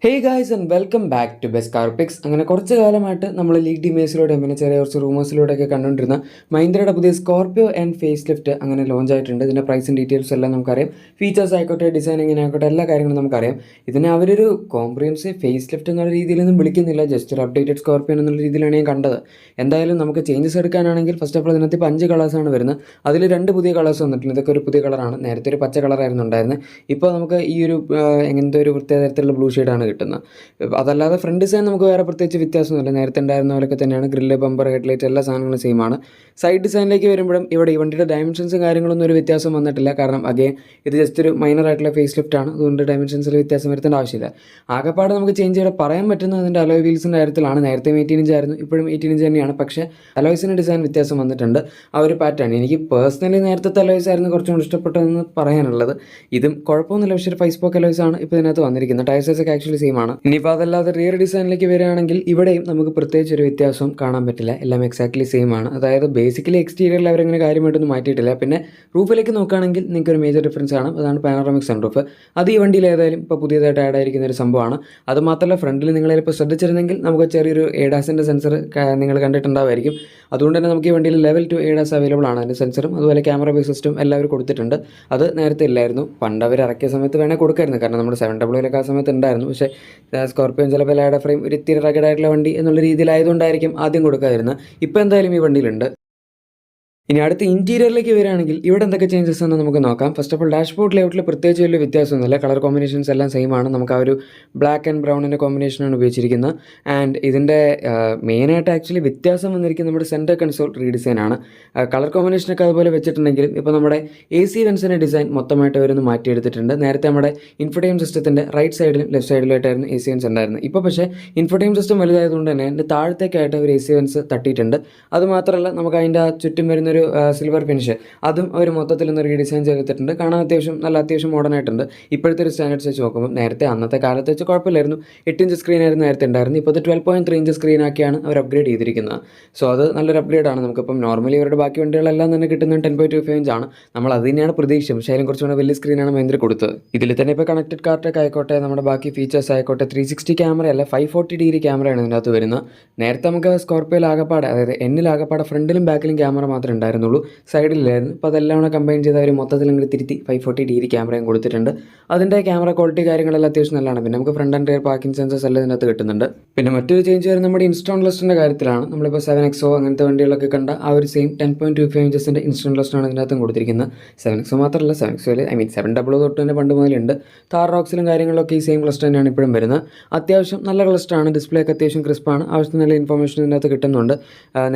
Hey guys and welcome back to best car picks. അങ്ങനെ കുറച്ച് കാലമായിട്ട് നമ്മൾ ലീഗ് ഇമേജിലൂടെ പിന്നെ ചെറിയ കുറച്ച് റൂമേഴ്സിലൂടെയൊക്കെ കണ്ടുകൊണ്ടിരുന്ന മഹീന്ദ്രയുടെ പുതിയ സ്കോർപിയോ ആൻഡ് ഫേസ് ലിഫ്റ്റ് അങ്ങനെ ലോഞ്ച് ആയിട്ടുണ്ട്. ഇതിൻ്റെ പ്രൈസും ഡീറ്റെയിൽസ് എല്ലാം നമുക്കറിയാം. ഫീച്ചേഴ്സ് ആയിക്കോട്ടെ, ഡിസൈനിങ് ആയിക്കോട്ടെ, എല്ലാ കാര്യങ്ങളും നമുക്കറിയാം. ഇതിനെ അവരൊരു കോംപ്രിഹെൻസീവ് ഫേസ് ലിഫ്റ്റ് എന്നുള്ള രീതിയിലൊന്നും വിളിക്കുന്നില്ല, ജസ്റ്റ് ഒരു അപ്ഡേറ്റഡ് സ്കോർപിയോ എന്നുള്ള രീതിയിലാണ് ഞാൻ കണ്ടത്. എന്തായാലും നമുക്ക് ചേഞ്ചസ് എടുക്കാനാണെങ്കിൽ ഫസ്റ്റ് ഓഫ് ഓൾ ഇതിനകത്ത് ഇപ്പോൾ 5 കളേഴ്സാണ് വരുന്നത്. അതിൽ 2 പുതിയ കളേഴ്സ് വന്നിട്ടുണ്ട്. ഇതൊക്കെ ഒരു പുതിയ കളറാണ്. നേരത്തെ ഒരു പച്ച കളറായിരുന്നു ഉണ്ടായിരുന്നത്. ഇപ്പോൾ നമുക്ക് ഈ ഒരു എങ്ങനത്തെ ഒരു പ്രത്യേക തരത്തിലുള്ള ബ്ലൂ ഷെയ്ഡാണ് കിട്ടുന്നത്. അതല്ലാതെ ഫ്രണ്ട് ഡിസൈൻ നമുക്ക് വേറെ പ്രത്യേകിച്ച് വ്യത്യാസമൊന്നുമില്ല. നേരത്തെ ഉണ്ടായിരുന്ന പോലൊക്കെ തന്നെയാണ്. ഗ്രില്ല്, ബമ്പർ, ഹെഡ്ലൈറ്റ് എല്ലാ സാധനങ്ങളും സെയിം ആണ്. സൈഡ് ഡിസൈനിലേക്ക് വരുമ്പോഴും ഇവിടെ ഈ വണ്ടിയുടെ ഡയമെൻഷൻസും കാര്യങ്ങളൊന്നും ഒരു വ്യത്യാസം വന്നിട്ടില്ല. കാരണം അഗെയിൻ ഇത് ജസ്റ്റ് ഒരു മൈനർ ആയിട്ടുള്ള ഫേസ് ലിഫ്റ്റ് ആണ്. അതുകൊണ്ട് ഡയമെൻഷൻസിൽ വ്യത്യാസം വരുത്തേണ്ട ആവശ്യമില്ല. ആകെപ്പാട് നമുക്ക് ചേഞ്ച് ചെയ്ത് പറയാൻ പറ്റുന്നത് അതിൻ്റെ അലോയ് വീൽസിൻ്റെ കാര്യത്തിലാണ്. നേരത്തെ 18 ഇഞ്ച് ആയിരുന്നു, ഇപ്പോഴും 18 ഇഞ്ച് തന്നെയാണ്. പക്ഷേ അലോയ്സിൻ്റെ ഡിസൈൻ വ്യത്യാസം വന്നിട്ടുണ്ട്. ആ ഒരു പാറ്റേൺ എനിക്ക് പേഴ്സണലി നേരത്തെ അലോയ്സ് ആയിരുന്നു കുറച്ചും കൂടി ഇഷ്ടപ്പെട്ടതെന്ന് പറയാനുള്ളത്. ഇതും കുഴപ്പമൊന്നുമില്ല. പക്ഷേ ഒരു 5 സ്പോക്ക് അലോയ്സ് ആണ് ഇപ്പോൾ ഇതിനകത്ത് വന്നിരിക്കുന്നത്. ടയർ സൈസ് ഒക്കെ ആക്ച്വലി സെയിം ആണ്. ഇനിയിപ്പോൾ അതല്ലാതെ റിയർ ഡിസൈനിലേക്ക് വരികയാണെങ്കിൽ ഇവിടെയും നമുക്ക് പ്രത്യേകിച്ച് ഒരു വ്യത്യാസം കാണാൻ പറ്റില്ല. എല്ലാം എക്സാക്ട്ലി സെയിം ആണ്. അതായത് ബേസിക്കലി എക്സ്റ്റീരിയറിൽ അവരങ്ങനെ കാര്യമായിട്ടൊന്നും മാറ്റിയിട്ടില്ല. പിന്നെ റൂഫിലേക്ക് നോക്കുകയാണെങ്കിൽ നിങ്ങൾക്ക് ഒരു മേജർ ഡിഫറൻസ് ആണ്. അതാണ് പാനോറാമിക് സൺ റൂഫ്. അത് ഈ വണ്ടിയിൽ ഏതായാലും ഇപ്പോൾ പുതിയതായിട്ട് ആഡ് ആയിരിക്കുന്ന ഒരു സംഭവമാണ്. അത് മാത്രമല്ല ഫ്രണ്ടിൽ നിങ്ങളിപ്പോൾ ശ്രദ്ധിച്ചിരുന്നെങ്കിൽ നമുക്ക് ചെറിയൊരു എഡാസിൻ്റെ സെൻസർ നിങ്ങൾ കണ്ടിട്ടുണ്ടാവുമായിരിക്കും. അതുകൊണ്ട് തന്നെ നമുക്ക് ഈ വണ്ടിയിൽ ലെവൽ 2 എഡാസ് അവൈലബിൾ ആണ്. അതിൻ്റെ സെൻസറും അതുപോലെ ക്യാമറ ബേസ് സിസ്റ്റം എല്ലാവരും കൊടുത്തിട്ടുണ്ട്. അത് നേരത്തെ ഇല്ലായിരുന്നു. പണ്ട് അവർ ഇറക്കിയ സമയത്ത് വേണേൽ കൊടുക്കായിരുന്നു. കാരണം നമ്മുടെ 700 ആ സമയത്ത് ഉണ്ടായിരുന്നു. പക്ഷേ സ്കോർപിയോ ചിലപ്പോൾ ലാഡ ഫ്രെയിം ഒരു ഇത്തിരി റഗഡായിട്ടുള്ള വണ്ടി എന്നുള്ള രീതിയിലായതുകൊണ്ടായിരിക്കും ആദ്യം കൊടുക്കാതിരുന്നത്. ഇപ്പോൾ എന്തായാലും ഈ വണ്ടിയിലുണ്ട്. ഇനി അടുത്ത ഇൻറ്റീരിയറിലേക്ക് വരികയാണെങ്കിൽ ഇവിടെ എന്തൊക്കെ ചേഞ്ചസ് എന്ന് നമുക്ക് നോക്കാം. ഫസ്റ്റ് ഓഫ് ഓൾ ഡാഷ്ബോർഡ് ലേഔട്ടിൽ പ്രത്യേകിച്ച് വലിയ വ്യത്യാസമൊന്നുമില്ല. കളർ കോമ്പിനേഷൻസ് എല്ലാം സെയിം ആണ്. നമുക്ക് ആ ഒരു ബ്ലാക്ക് ആൻഡ് ബ്രൗണിൻ്റെ കോമ്പിനേഷനാണ് ഉപയോഗിച്ചിരിക്കുന്നത്. ആൻഡ് ഇതിൻ്റെ മെയിനായിട്ട് ആക്ച്വലി വ്യത്യാസം വന്നിരിക്കുന്നത് നമ്മുടെ സെൻറ്റർ കൺസോൾ റീഡിസൈൻ ആണ്. കളർ കോമ്പിനേഷനൊക്കെ അതുപോലെ വെച്ചിട്ടുണ്ടെങ്കിലും ഇപ്പോൾ നമ്മുടെ AC വെൻസിൻ്റെ ഡിസൈൻ മൊത്തമായിട്ട് അവരൊന്ന് മാറ്റിയെടുത്തിട്ടുണ്ട്. നേരത്തെ നമ്മുടെ ഇൻഫോടൈം സിസ്റ്റത്തിൻ്റെ റൈറ്റ് സൈഡിലും ലെഫ്റ്റ് സൈഡിലായിട്ടായിരുന്നു AC വെൻസ് ഉണ്ടായിരുന്നത്. ഇപ്പോൾ പക്ഷേ ഇൻഫോടൈം സിസ്റ്റം വലുതായതുകൊണ്ട് തന്നെ അതിൻ്റെ താഴത്തേക്കായിട്ട് ഒരു AC വെൻസ് തട്ടിയിട്ടുണ്ട്. അതുമാത്രമല്ല നമുക്ക് അതിൻ്റെ ചുറ്റും വരുന്ന ഒരു സിൽവർ ഫിനിഷ് അതും അവർ മൊത്തത്തിൽ ഒന്ന് റീഡിസൈൻ ചെയ്തിട്ടുണ്ട്. കാണാൻ അത്യാവശ്യം മോഡേൺ ആയിട്ടുണ്ട്. ഇപ്പോഴത്തെ ഒരു സ്റ്റാൻഡേർഡ്സ് വെച്ച് നോക്കുമ്പോൾ നേരത്തെ അന്നത്തെ കാലത്ത് വെച്ച് കുഴപ്പമില്ലായിരുന്നു. 8 ഇഞ്ച് സ്ക്രീൻ ആയിരുന്നു നേരത്തെ ഉണ്ടായിരുന്നു. ഇപ്പോൾ 12.3 ഇഞ്ച് സ്ക്രീനാക്കിയാണ് അവർ അപ്ഗ്രേഡ് ചെയ്തിരിക്കുന്നത്. സോ അത് നല്ലൊരു അപ്ഗ്രേഡാണ്. നമുക്കിപ്പം നോർമലി ഇവരുടെ ബാക്കി വണ്ടികളെല്ലാം തന്നെ കിട്ടുന്നത് 10.25 ഇഞ്ചാണ്. നമ്മൾ അത് തന്നെയാണ് പ്രതീക്ഷിച്ചത്. പക്ഷേ അതിലും കുറച്ചുകൂടെ വലിയ സ്ക്രീനാണ് മഹീന്ദ്ര കൊടുത്തത്. ഇതിൽ തന്നെ ഇപ്പോൾ കണക്റ്റഡ് കാർട്ടൊക്കെ ആയിക്കോട്ടെ, നമ്മുടെ ബാക്കി ഫീച്ചേഴ്സ് ആയിക്കോട്ടെ, 360 ക്യാമറ അല്ല 540 ഡിഗ്രി ക്യാമറയാണ് ഇതിനകത്ത് വരുന്നത്. നേരത്തെ നമുക്ക് സ്കോർപിയോയിൽ ആകപ്പാടെ, അതായത് എന്നിലാകപ്പാടെ ഫ്രണ്ടിലും ബാക്കിലും ക്യാമറ മാത്രമേ ഉണ്ടായിരുന്നുള്ളൂ, സൈഡിലായിരുന്നു. ഇപ്പോൾ അതെല്ലാം കൂടെ കമ്പൈൻ ചെയ്ത് അവർ മൊത്തത്തിൽ അങ്ങ് തിരുത്തി 540 ഡിഗ്രി ക്യാമറയും കൊടുത്തിട്ടുണ്ട്. അതിൻ്റെ ക്യാമറ ക്വാളിറ്റി കാര്യങ്ങളെല്ലാം അത്യാവശ്യം നല്ലതാണ്. പിന്നെ നമുക്ക് front and rear parking sensors എല്ലാം ഇതിനകത്ത് കിട്ടുന്നുണ്ട്. പിന്നെ മറ്റൊരു ചേഞ്ച് വരുന്നത് നമ്മുടെ ഇൻസ്റ്റോൺ ലിസ്റ്റിൻ്റെ കാര്യത്തിലാണ്. നമ്മളിപ്പോൾ 7XO അങ്ങനത്തെ വണ്ടികളൊക്കെ കണ്ട ആ ഒരു സെയിം 10.25 ഇഞ്ചസിൻ്റെ ഇൻസ്റ്റോൺ ലിസ്റ്റാണ് ഇതിനകത്തും കൊടുത്തിരിക്കുന്നത്. 7XO മാത്രമല്ല, 7XOയിൽ 700 തൊട്ട് തന്നെ പണ്ട് മുതലുണ്ട്. താർ റോക്സിലും കാര്യങ്ങളിലൊക്കെ ഈ സെയിം ക്ലസ്റ്റർ തന്നെയാണ് ഇപ്പോഴും വരുന്നത്. അത്യാവശ്യം നല്ല ക്ലസ്റ്ററാണ്. ഡിസ്പ്ലേ ഒക്കെ അത്യാവശ്യം ക്രിസ്പാണ്. ആവശ്യത്തിന് നല്ല ഇൻഫർമേഷൻ ഇതിനകത്ത് കിട്ടുന്നുണ്ട്.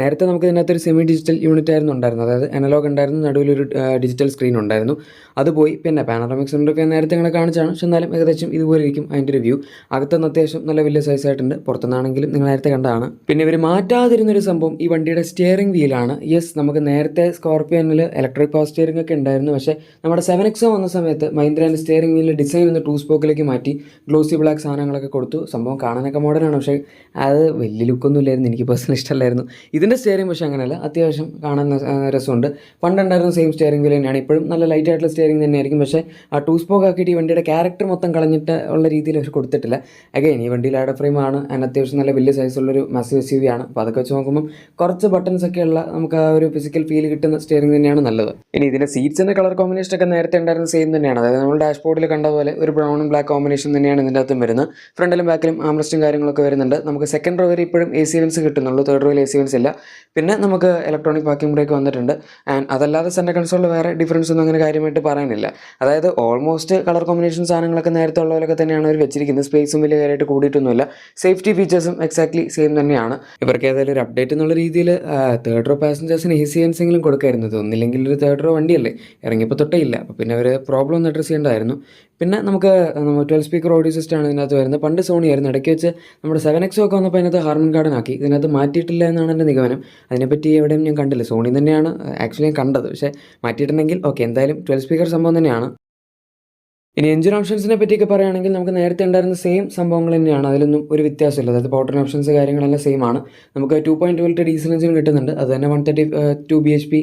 നേരത്തെ നമുക്ക് ഇതിനകത്ത് ഒരു സെമി ഡിജിറ്റൽ യൂണിറ്റ് ആയിരുന്നു ഉണ്ടായിരുന്നത്. അതായത് അനലോഗ് ഉണ്ടായിരുന്നു, നടുവിലൊരു ഡിജിറ്റൽ സ്ക്രീൻ ഉണ്ടായിരുന്നു. അത് പോയി. പിന്നെ പാനോറാമിക് സൺറൂഫ് നേരത്തെ ഞങ്ങളെ കാണിച്ചാണ്. പക്ഷെ എന്നാലും ഏകദേശം ഇതുപോലെ ഇരിക്കും അതിൻ്റെ ഒരു വ്യൂ. അകത്തുനിന്ന് അത്യാവശ്യം നല്ല വലിയ സൈസായിട്ടുണ്ട്. പുറത്തുനിന്നാണെങ്കിലും നിങ്ങൾ നേരത്തെ കണ്ടതാണ്. പിന്നെ ഇവർ മാറ്റാതിരുന്നൊരു സംഭവം ഈ വണ്ടിയുടെ സ്റ്റിയറിംഗ് വീലാണ്. യെസ്, നമുക്ക് നേരത്തെ സ്കോർപിയോനിൽ ഇലക്ട്രിക് പവർ സ്റ്റിയറിംഗ് ഒക്കെ ഉണ്ടായിരുന്നു. പക്ഷേ നമ്മുടെ 7XO വന്ന സമയത്ത് മഹീന്ദ്രേൻ്റെ സ്റ്റിയറിംഗ് വീലിൻ്റെ ഡിസൈൻ ഒന്ന് 2 സ്പോക്കിലേക്ക് മാറ്റി ഗ്ലോസി ബ്ലാക്ക് സാധനങ്ങളൊക്കെ കൊടുത്തു. സംഭവം കാണാനൊക്കെ മോഡേണാണ്. പക്ഷേ അത് വലിയ ലുക്കൊന്നും ഇല്ലായിരുന്നു. എനിക്ക് പേഴ്സണലി ഇഷ്ടമല്ലായിരുന്നു ഇതിൻ്റെ സ്റ്റിയറിംഗ്. പക്ഷേ അങ്ങനെയല്ല, അത്യാവശ്യം കാണാൻ രസമുണ്ട്. പണ്ടുണ്ടായിരുന്ന സെയിം സ്റ്റിയറിംഗ് വീൽ തന്നെയാണ്. ഇപ്പോഴും നല്ല ലൈറ്റ് ആയിട്ടുള്ള സ്റ്റിയറിംഗ് തന്നെയായിരിക്കും. പക്ഷേ ആ 2 സ്പോക്ക് ആക്കിയിട്ട് ഈ വണ്ടിയുടെ ക്യാരക്ടർ മൊത്തം കളഞ്ഞിട്ട് ഉള്ള രീതിയിൽ അവർ കൊടുത്തിട്ടില്ല. അഗൈൻ ഈ വണ്ടിയിൽ ആഡ് ഫ്രെയിം ആണ്. അതിന് അത്യാവശ്യം നല്ല വലിയ സൈസുള്ളൊരു മാസീവ് SUV ആണ്. അപ്പോൾ അതൊക്കെ വെച്ച് നോക്കുമ്പോൾ കുറച്ച് ബട്ടൺസ് ഒക്കെ ഉള്ള നമുക്ക് ആ ഒരു ഫിസിക്കൽ ഫീൽ കിട്ടുന്ന സ്റ്റിയറിംഗ് തന്നെയാണ് നല്ലത്. ഇനി ഇതിൻ്റെ സീറ്റ്സിൻ്റെ കളർ കോമ്പിനേഷൻ ഒക്കെ നേരത്തെ ഉണ്ടായിരുന്ന സെയിം തന്നെയാണ്. അതായത് നമ്മൾ ഡാഷ്ബോർഡിൽ കണ്ട പോലെ ഒരു ബ്രൗണും ബ്ലാക്ക് കോമ്പിനേഷൻ തന്നെയാണ് ഇതിൻ്റെ അകത്തും വരുന്നത്. ഫ്രണ്ടിലും ബാക്കിലും ആംറസ്റ്റും കാര്യങ്ങളൊക്കെ വരുന്നുണ്ട്. നമുക്ക് സെക്കൻഡ് റോ വരെ ഇപ്പോഴും AC വെൻസ് കിട്ടുന്നുള്ളൂ. തേർഡ് റോയിൽ AC വെൻസ് ഇല്ല. പിന്നെ നമുക്ക് ഇലക്ട്രോണിക് പാർക്കിംഗ് ബ്രേക്ക് വന്നിട്ടുണ്ട്. ആൻഡ് അതല്ലാതെ സെൻറ്റർ കൺസോളിൽ വേറെ ഡിഫറൻസ് ഒന്നും അങ്ങനെ കാര്യമായിട്ട് പറയാനില്ല. അതായത് ഓൾമോസ്റ്റ് കളർ കോമ്പിനേഷൻ സാധനങ്ങളൊക്കെ നേരത്തെ ഉള്ള പോലൊക്കെ തന്നെയാണ് അവർ വെച്ചിരിക്കുന്നത്. സ്പേസും വലിയ കാര്യമായിട്ട് കൂടിയിട്ടൊന്നുമില്ല. സേഫ്റ്റി ഫീച്ചേഴ്സും എക്സാക്ട്ലി സെയിം തന്നെയാണ്. ഇവർക്ക് ഏതായാലും ഒരു അപ്ഡേറ്റ് എന്നുള്ള രീതിയിൽ തേർഡ് റോ പാസഞ്ചേഴ്സിന് AC വെൻസെങ്കിലും കൊടുക്കായിരുന്നത്. ഒന്നില്ലെങ്കിൽ ഒരു തേർഡ് റോ വണ്ടിയല്ലേ, ഇറങ്ങിയപ്പോൾ തൊട്ടേ ഇല്ല. അപ്പോൾ പിന്നെ അവർ പ്രോബ്ലം ഒന്ന് അഡ്രസ് ചെയ്യേണ്ടതായിരുന്നു. പിന്നെ നമുക്ക് 12 സ്പീക്കർ ഓഡിയോ സിസ്റ്റമാണ് ഇതിനകത്ത് വരുന്നത്. പണ്ട് സോണി ആയിരുന്നു. ഇടയ്ക്ക് വെച്ച് നമ്മുടെ 7XO ഒക്കെ വന്നപ്പോൾ അതിനകത്ത് ഹാർമൺ കാർഡൻ ആക്കി. ഇതിനകത്ത് മാറ്റിയിട്ടില്ല എന്നാണ് എൻ്റെ നിഗമനം. അതിനെപ്പറ്റി എവിടെയും ഞാൻ കണ്ടില്ല. സോണി തന്നെയാണ് ആക്ച്വലി ഞാൻ കണ്ടത്. പക്ഷേ മാറ്റിയിട്ടുണ്ടെങ്കിൽ ഓക്കെ, എന്തായാലും 12 സ്പീക്കർ സംഭവം തന്നെയാണ്. ഇനി എഞ്ചിൻ ഓപ്ഷൻസിനെ പറ്റിയൊക്കെ പറയുകയാണെങ്കിൽ നമുക്ക് നേരത്തെ ഉണ്ടായിരുന്ന സെയിം സംഭവങ്ങൾ തന്നെയാണ്, അതിലൊന്നും ഒരു വ്യത്യാസമില്ല. അതായത് പവർ ട്രെയിൻ ഓപ്ഷൻസ് കാര്യങ്ങളെല്ലാം സെയിം ആണ്. നമുക്ക് 2.2 ഡീസൽ എഞ്ചിൻ കിട്ടുന്നുണ്ട്, അത് തന്നെ 132 BHP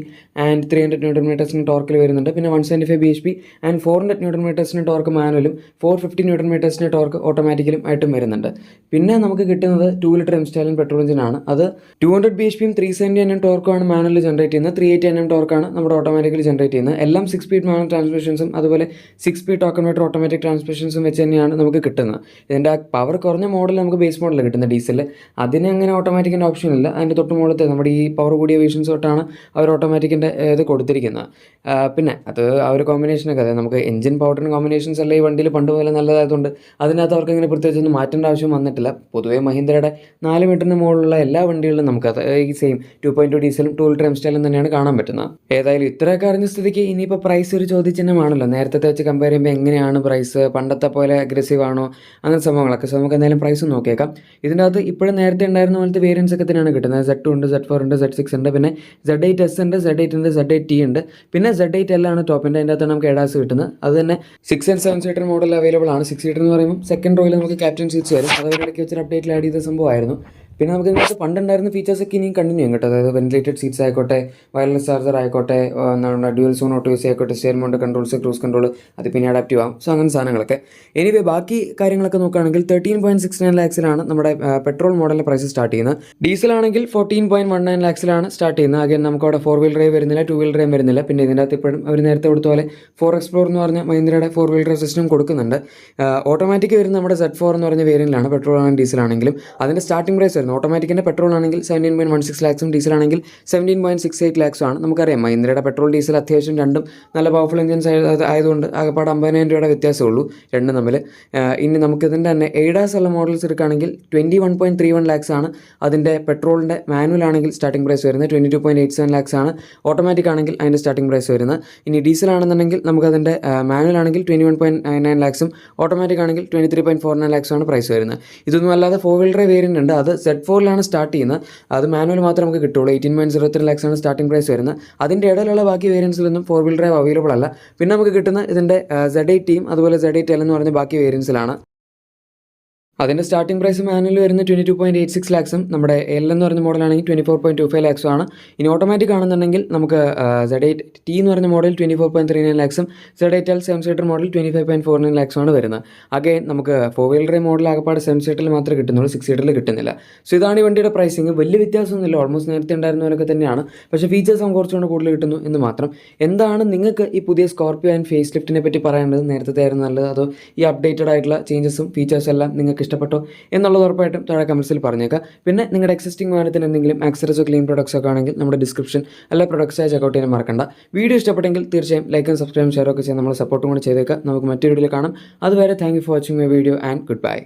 ആൻഡ് 300 ന്യൂട്ടൺ മീറ്റേഴ്സിന് ടോർക്കിൽ വരുന്നുണ്ട്. പിന്നെ 175 BHP ആൻഡ് 400 ന്യൂട്ടൺ മീറ്റേഴ്സിന് ടോർക്ക് മാനുവലും 450 ന്യൂട്ടൺ മീറ്റേഴ്സിന് ടോർക്ക് ഓട്ടോമാറ്റിക്കലും ആയിട്ടും വരുന്നുണ്ട്. പിന്നെ നമുക്ക് കിട്ടുന്നത് 2 ലിറ്റർ എംസ്റ്റാലിൻ പെട്രോൾ എഞ്ചിനാണ്. അത് 200 BHPയും 370 Nm ടോർക്കുമാണ് മാനുവൽ ജനറേറ്റ് ചെയ്യുന്നത്, 380 Nm ടോർക്കാണ് നമ്മുടെ ഓട്ടോമാറ്റിക്കലി ജനറേറ്റ് ചെയ്യുന്നത്. എല്ലാം 6 സ്പീഡ് മാനുവൽ ട്രാൻസ്മിഷൻസും അതുപോലെ 6 സ്പീഡ് ടോർക്ക് കൺവേർട്ടർ ഓട്ടോമാറ്റിക് ട്രാൻസ്മിഷൻസും വെച്ച് തന്നെയാണ് നമുക്ക് കിട്ടുന്നത്. ഇതിൻ്റെ പവർ കുറഞ്ഞ മോഡൽ നമുക്ക് ബേസ് മോഡലിൽ കിട്ടുന്നത് ഡീസൽ, അതിന് അങ്ങനെ ഓട്ടോമാറ്റിക്കിൻ്റെ ഓപ്ഷൻ ഇല്ല. അതിൻ്റെ തൊട്ട് മുകളിലത്തെ നമ്മുടെ ഈ പവർ കൂടിയ വേരിയൻസ് തൊട്ടാണ് അവർ ഓട്ടോമാറ്റിക്കിൻ്റെ ഇത് കൊടുത്തിരിക്കുന്നത്. പിന്നെ അത് ആ ഒരു കോമ്പിനേഷനൊക്കെ, അതായത് നമുക്ക് എഞ്ചിൻ പവർ ട്രെയിൻ കോമ്പിനേഷൻസ് എല്ലാം ഈ വണ്ടിയിൽ പണ്ട് പോലെ നല്ലതായതുകൊണ്ട് അതിനകത്ത് അവർക്ക് ഇങ്ങനെ പ്രത്യേകിച്ചൊന്നും മാറ്റേണ്ട ആവശ്യം വന്നിട്ടില്ല. പൊതുവേ മഹീന്ദ്രയുടെ 4 മീറ്ററിന് മുകളിലുള്ള എല്ലാ വണ്ടികളിലും നമുക്ക് അത് ഈ സെയിം 2.2 ഡീസലും 2 ലിറ്റർ എംസ്റ്റാലും തന്നെയാണ് കാണാൻ പറ്റുന്നത്. ഏതായാലും ഇത്രയൊക്കെ അറിഞ്ഞ സ്ഥിതിക്ക് ഇനിയിപ്പോൾ പ്രൈസ് ഒരു ചോദ്യചിഹ്നമാണല്ലോ. നേരത്തെ വെച്ച് കമ്പയർ ചെയ്യുമ്പോൾ എങ്ങനെയാണ് പ്രൈസ്, പണ്ടത്തെ പോലെ അഗ്രസീവ് ആണോ, അങ്ങനെ സംഭവങ്ങളൊക്കെ. സോ നമുക്ക് എന്തായാലും പ്രൈസ് നോക്കിയേക്കാം. ഇതിൻ്റെ അകത്ത് ഇപ്പോഴും നേരത്തെ ഉണ്ടായിരുന്ന പോലത്തെ വേരിയൻസ് ഒക്കെ തന്നെയാണ് കിട്ടുന്നത്. Z2 ഉണ്ട്, Z4 ഉണ്ട്, Z6 ഉണ്ട്, പിന്നെ Z8S ഉണ്ട്, Z8 ഉണ്ട്, Z8T ഉണ്ട്, പിന്നെ Z8L ആണ് ടോപ്പിൻ്റെ. അതിൻ്റെ അകത്താണ് നമുക്ക് ADAS കിട്ടുന്നത്. അത് തന്നെ 6 and 7 സീറ്റർ മോഡൽ അവൈലബിൾ ആണ്. 6 സീറ്റർ എന്ന് പറയുമ്പോൾ സെക്കൻഡ് റോയിൽ നമുക്ക് ക്യാപ്റ്റൻ സീറ്റ്സ് വരും. അത് ഇടയ്ക്ക് വെച്ചൊരു അപ്ഡേറ്റിൽ ആഡ് ചെയ്ത സംഭവമായിരുന്നു. പിന്നെ നമുക്ക് ഇതിനകത്ത് പണ്ടുണ്ടായിരുന്ന ഫീച്ചേഴ്സൊക്കെ ഇനിയും കണ്ടിന്യൂ ചെയ്യും കേട്ടോ. അതായത് വെന്റിലേറ്റഡ് സീറ്റ്സ് ആയിക്കോട്ടെ, വയർലെസ് ചാർജർ ആയിക്കോട്ടെ, എന്താണ് ഡ്യുവൽ സോൺ ഓട്ടോ യൂസ് ആയിക്കോട്ടെ, steering mount controls, cruise control, അത് പിന്നെ അഡാപ്റ്റീവ് ആവും. സോ അങ്ങനെ സാധനങ്ങളൊക്കെ. എനിവേ ബാക്കി കാര്യങ്ങളൊക്കെ നോക്കുകയാണെങ്കിൽ 13.69 ലാക്സിലാണ് നമ്മുടെ പെട്രോൾ മോഡലിൻ്റെ പ്രൈസ് സ്റ്റാർട്ട് ചെയ്യുന്നത്. ഡീസലാണെങ്കിൽ 14.19 ലാക്സിലാണ് സ്റ്റാർട്ട് ചെയ്യുന്നത്. അഗൈൻ നമുക്ക് അവിടെ 4 വീൽ ഡ്രൈവ് വരുന്നില്ല, 2 വീൽ ഡ്രൈവ് വരുന്നില്ല. പിന്നെ ഇതിൻ്റെ അകത്ത് ഇപ്പോഴും അവർ നേരത്തെ കൊടുത്ത പോലെ 4 Explorer എന്ന് പറഞ്ഞ മഹീന്ദ്രയുടെ 4 വീൽ ഡ്രൈവ് സിസ്റ്റം കൊടുക്കുന്നുണ്ട്. ഓട്ടോമാറ്റിക് വരുന്ന നമ്മുടെ Z4 എന്ന് പറഞ്ഞ വേരിയൻ്റിലാണ്, പെട്രോൾ ആണെങ്കിലും ഡീസലാണെങ്കിലും. അതിൻ്റെ സ്റ്റാർട്ടിംഗ് പ്രൈസ് വരുന്നത് ഓട്ടോമാറ്റിക്കിൻ്റെ പെട്രോൾ ആണെങ്കിൽ 17.16 ലാക്സും ഡീസലാണെങ്കിൽ 17.68 ലാക്സും ആണ്. നമുക്കറിയാം മഹീന്ദ്രയുടെ പെട്രോൾ ഡീസൽ അത്യാവശ്യം രണ്ടും നല്ല പവർഫുൾ എഞ്ചിൻസ് ആയതുകൊണ്ട് ആകെപ്പാട് 50,000 രൂപയുടെ വ്യത്യാസമേ ഉള്ളൂ രണ്ടും തമ്മിൽ. ഇനി നമുക്കിതിൻ്റെ തന്നെ ADAS ഉള്ള മോഡൽസ് എടുക്കുകയാണെങ്കിൽ 21.31 ലാക്സ് ആണ് അതിൻ്റെ പെട്രോളിൻ്റെ. മാനുവൽ ആണെങ്കിൽ സ്റ്റാർട്ടിംഗ് പ്രൈസ് വരുന്നത് 22.87 ലാക്സ് ആണ്. ഓട്ടോമാറ്റിക് ആണെങ്കിൽ അതിൻ്റെ സ്റ്റാർട്ടിംഗ് പ്രൈസ് വരുന്നത്. ഇനി ഡീസൽ ആണെന്നുണ്ടെങ്കിൽ നമുക്കതിൻ്റെ മാനുവൽ ആണെങ്കിൽ 21.99 ലാക്സും ഓട്ടോമാറ്റിക് ആണെങ്കിൽ 23.49 ലാക്സും ആണ് പ്രൈസ് വരുന്നത്. ഇതൊന്നും അല്ലാതെ 4 വീൽ ഡ്രൈവ് വേരിയൻ്റ് ഉണ്ട്, അത് Z4ലാണ് സ്റ്റാർട്ട് ചെയ്യുന്നത്. അത് മാനുവൽ മാത്രമേ നമുക്ക് കിട്ടുള്ളൂ. 18.03 ലാക്സ് ആണ് സ്റ്റാർട്ടിംഗ് പ്രൈസ് വരുന്നത്. അതിൻ്റെ ഇടയിലുള്ള ബാക്കി വേരിയൻസിലൊന്നും 4 വീൽ ഡ്രൈവ് അവൈലബിൾ അല്ല. പിന്നെ നമുക്ക് കിട്ടുന്ന ഇതിൻ്റെ Z8Tയും അതുപോലെ Z8L എന്ന് പറഞ്ഞ ബാക്കി വേരിയൻസിലാണ്. അതിൻ്റെ സ്റ്റാർട്ടിംഗ് പ്രൈസ് മാനുവൽ വരുന്നത് 22.86 ലാക്സും നമ്മുടെ L എന്ന് പറഞ്ഞ മോഡലാണെങ്കിൽ 24.25 ലാക്സും ആണ്. ഇനി ഓട്ടോമാറ്റിക് ആണെന്നുണ്ടെങ്കിൽ നമുക്ക് Z8T എന്ന് പറഞ്ഞ മോഡൽ 24.39 ലാക്സും Z8L 7 സീറ്റർ മോഡൽ 25.49 ലാക്സും ആണ് വരുന്നത്. അഗൈൻ നമുക്ക് 4 വീൽ ഡ്രൈവ് മോഡൽ ആകപ്പാട് 7 സീറ്ററിൽ മാത്രമേ കിട്ടുന്നുള്ളൂ, 6 സീറ്ററിൽ കിട്ടുന്നില്ല. സോ ഇതാണ് ഈ വണ്ടിയുടെ പ്രൈസിങ്. വലിയ വ്യത്യാസമൊന്നുമില്ല, ഓൾമോസ്റ്റ് നേരത്തെ ഉണ്ടായിരുന്നവരൊക്കെ തന്നെയാണ്. പക്ഷേ ഫീച്ചേഴ്സ് കുറച്ചുകൊണ്ട് കൂടുതൽ കിട്ടുന്നു എന്ന് മാത്രം. എന്താണ് നിങ്ങൾക്ക് ഈ പുതിയ സ്കോർപിയോ ആൻഡ് ഫേസ് ലിഫ്റ്റിനെ പറ്റി പറയേണ്ടത്? നേരത്തെ ആയിരുന്നു നല്ലത്, അതോ ഈ അപ്ഡേറ്റഡ് ആയിട്ടുള്ള ചേഞ്ചസും ഫീച്ചേഴ്സും എല്ലാം നിങ്ങൾക്ക് ഇഷ്ടപ്പെട്ടോ എന്നുള്ളത് ഉറപ്പായിട്ടും താഴെ കമൻസിൽ പറഞ്ഞേക്കാം. പിന്നെ നിങ്ങളുടെ എക്സിസ്റ്റിംഗ് വാഹനത്തിന് എന്തെങ്കിലും ആക്സറീസോ ക്ലീൻ പ്രൊഡക്ട്സോ ഒക്കെ ആണെങ്കിൽ നമ്മുടെ ഡിസ്ക്രിപ്ഷൻ എല്ലാ പ്രൊഡക്ട്സായി ചെക്കൗട്ട് ചെയ്യാൻ മറക്കണ്ട. വീഡിയോ ഇഷ്ടപ്പെട്ടെങ്കിൽ തീർച്ചയായും ലൈക്കും സബ്സ്ക്രൈബും ഷെയർ ഒക്കെ ചെയ്യാൻ നമ്മൾ സപ്പോർട്ടും കൂടി ചെയ്തേക്കാം. നമുക്ക് മറ്റൊരു വീഡിയോയിൽ കാണാം. അതുവരെ thank you for watching my video and good bye.